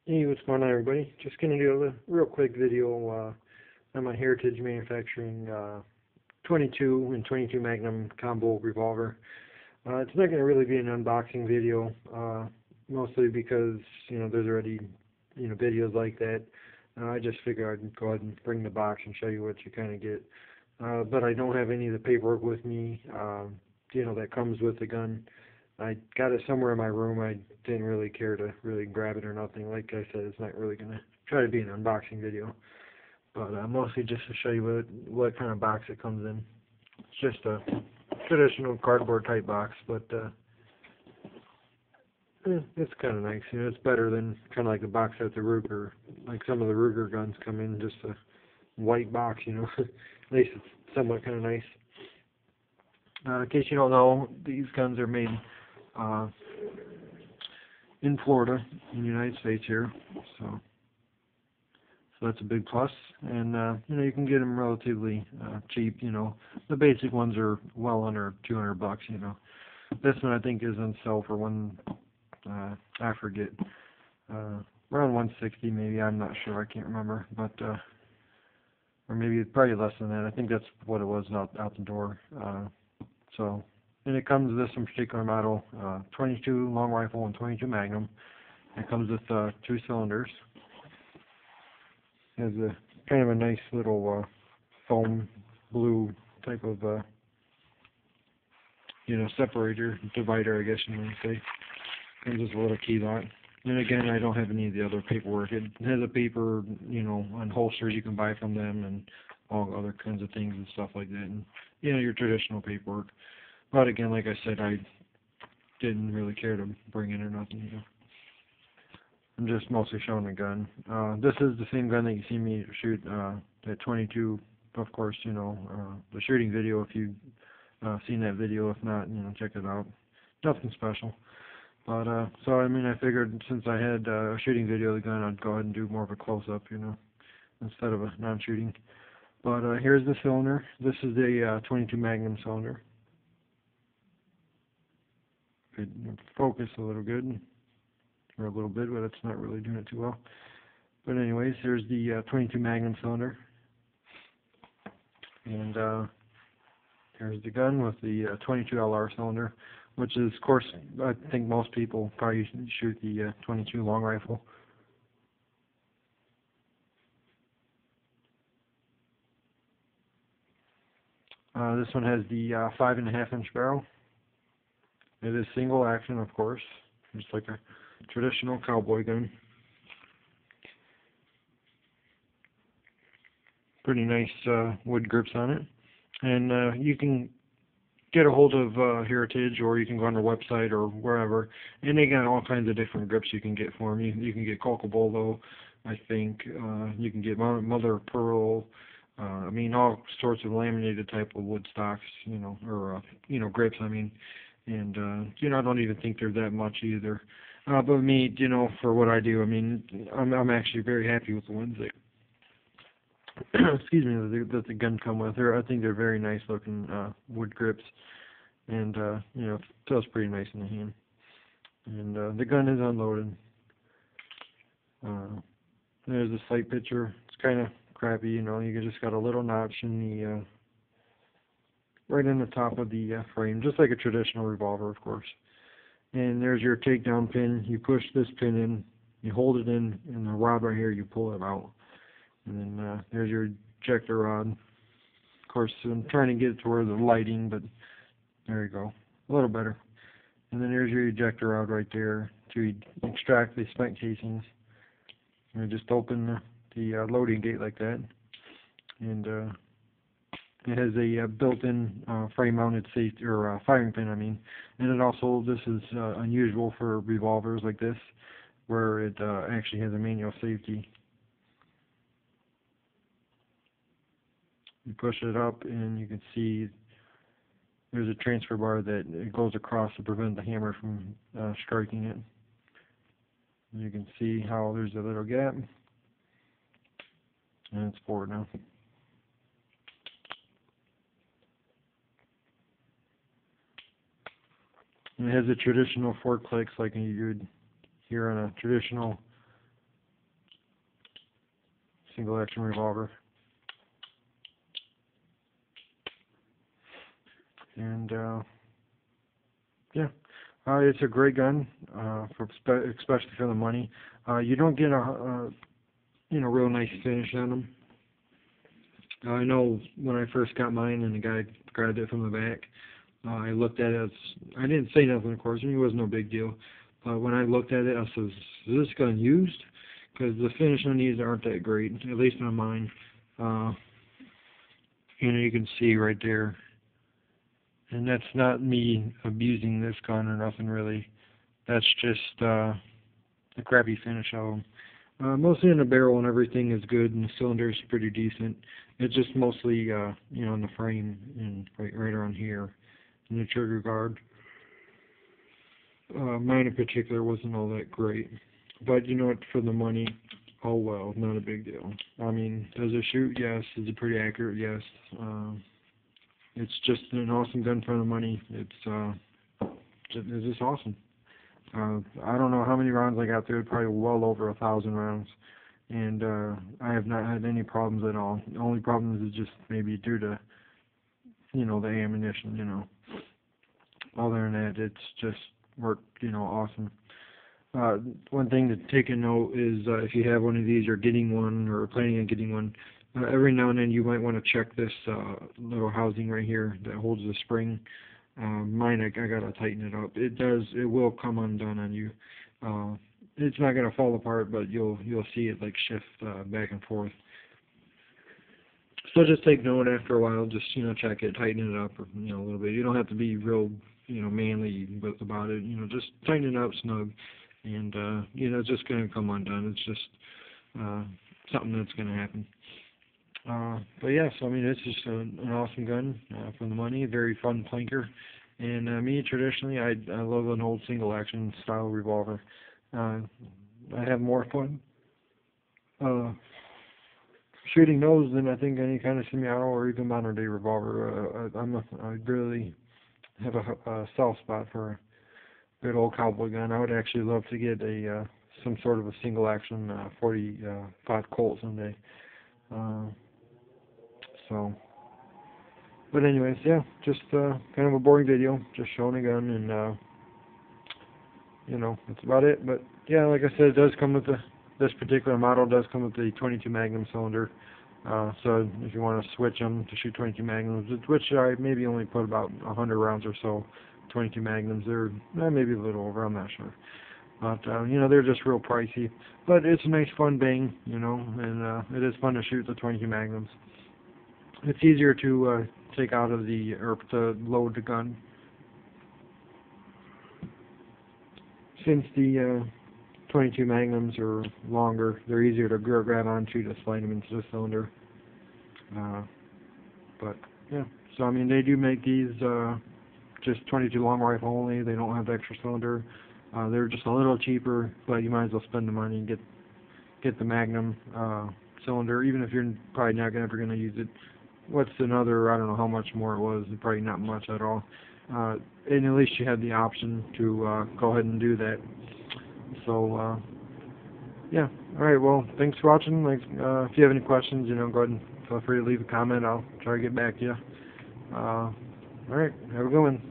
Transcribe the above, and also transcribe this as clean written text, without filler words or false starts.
Hey, what's going on, everybody? Just going to do a real quick video on my Heritage Manufacturing 22 and 22 Magnum combo revolver. It's not going to really be an unboxing video, mostly because, there's already, videos like that. I just figured I'd go ahead and bring the box and show you what you kind of get. But I don't have any of the paperwork with me, that comes with the gun. I got it somewhere in my room. I didn't really care to really grab it or nothing. Like I said, it's not really going to try to be an unboxing video. But mostly just to show you what kind of box it comes in. It's just a traditional cardboard type box, but it's kind of nice. It's better than kind of like the box that the Ruger, like some of the Ruger guns come in, just a white box, At least it's somewhat kind of nice. In case you don't know, these guns are made in Florida, in the United States here, so that's a big plus. And you can get them relatively cheap. The basic ones are well under $200. This one I think is on sale for I forget, around 160 maybe. I'm not sure. I can't remember, but or maybe probably less than that. I think that's what it was out the door. And it comes with this particular model, 22 long rifle and 22 Magnum. It comes with 2 cylinders. It has a kind of a nice little foam blue type of separator, divider, I guess you want to say. Comes with a little key lock. And again, I don't have any of the other paperwork. It has a paper, on holsters you can buy from them and all other kinds of things and stuff like that. And your traditional paperwork. But again, like I said, I didn't really care to bring it or nothing. I'm just mostly showing the gun. This is the same gun that you see me shoot at 22. Of course, the shooting video. If you've seen that video, if not, check it out. Nothing special. But so I figured since I had a shooting video of the gun, I'd go ahead and do more of a close-up, instead of a non-shooting. But here's the cylinder. This is the 22 Magnum cylinder. Could focus a little good, or a little bit, but it's not really doing it too well. But anyways, here's the 22 Magnum cylinder. And here's the gun with the 22 LR cylinder, which is, of course, I think most people probably shoot the 22 long rifle. This one has the 5.5-inch barrel. It is single action, of course, just like a traditional cowboy gun. Pretty nice wood grips on it. And you can get a hold of Heritage, or you can go on their website or wherever, and they got all kinds of different grips you can get for them. You can get Cocobolo, I think. You can get mother of pearl. All sorts of laminated type of wood stocks, or grips. And I don't even think they're that much either. But me, for what I do, I'm actually very happy with the ones that, excuse me, that the gun come with. I think they're very nice looking wood grips, and it feels pretty nice in the hand. And the gun is unloaded. There's the sight picture. It's kind of crappy, you just got a little notch in the right in the top of the frame, just like a traditional revolver, of course. And there's your takedown pin. You push this pin in, you hold it in, and the rod right here, you pull it out. And then there's your ejector rod. Of course, I'm trying to get it to where the lighting, but there you go, a little better. And then there's your ejector rod right there to extract the spent casings. And just open the loading gate like that, and it has a built-in frame-mounted safety or firing pin. And it also, this is unusual for revolvers like this, where it actually has a manual safety. You push it up, and you can see there's a transfer bar that it goes across to prevent the hammer from striking it. You can see how there's a little gap, and it's forward now. And it has the traditional 4 clicks like you would hear on a traditional single action revolver. And yeah, it's a great gun, especially for the money. You don't get a real nice finish on them. I know when I first got mine and the guy grabbed it from the back, I looked at it. I didn't say nothing, of course. I mean, it was no big deal. But when I looked at it, I said, "Is this gun used?" Because the finish on these aren't that great, at least on mine. You can see right there. And that's not me abusing this gun or nothing really. That's just the crappy finish of them. Mostly in the barrel and everything is good, and the cylinder is pretty decent. It's just mostly, in the frame and right around here in the trigger guard. Mine in particular wasn't all that great. But you know what, for the money, oh well, not a big deal. I mean, does it shoot? Yes. Is it pretty accurate? Yes. It's just an awesome gun for the money. It's just awesome. I don't know how many rounds I got through, probably well over 1,000 rounds. And I have not had any problems at all. The only problems is just maybe due to, the ammunition, Other than that, it's just worked, awesome. One thing to take a note is if you have one of these or getting one or planning on getting one, every now and then you might want to check this little housing right here that holds the spring. Mine, I gotta tighten it up. It will come undone on you. It's not gonna fall apart, but you'll see it like shift back and forth. So just take note after a while. Just check it, tighten it up, or, a little bit. You don't have to be real manly about it. Just tighten it up snug, and it's just gonna come undone. It's just something that's gonna happen. But yeah, so I mean, it's just an awesome gun for the money. Very fun plinker. And me, traditionally, I love an old single action style revolver. I have more fun shooting those than I think any kind of semi-auto or even modern day revolver. I really have a soft spot for a good old cowboy gun. I would actually love to get some sort of a single action 45 Colt someday. But anyways, yeah, just kind of a boring video, just showing a gun, and that's about it. But yeah, like I said, it does come with this particular model does come with the 22 Magnum cylinder. So if you want to switch them to shoot 22 Magnums, which I maybe only put about 100 rounds or so, 22 Magnums, they're maybe a little over, I'm not sure. But they're just real pricey. But it's a nice fun bang, and it is fun to shoot the 22 Magnums. It's easier to take out of or to load the gun. Since the 22 Magnums are longer, they're easier to grab onto to slide them into the cylinder. But yeah, so I mean, they do make these just 22 long rifle only. They don't have the extra cylinder. They're just a little cheaper, but you might as well spend the money and get the Magnum cylinder, even if you're probably not ever going to use it. What's another, I don't know how much more it was, probably not much at all. And at least you had the option to go ahead and do that. So, yeah. Alright, well, thanks for watching. If you have any questions, go ahead and feel free to leave a comment. I'll try to get back to you. Alright, have a good one.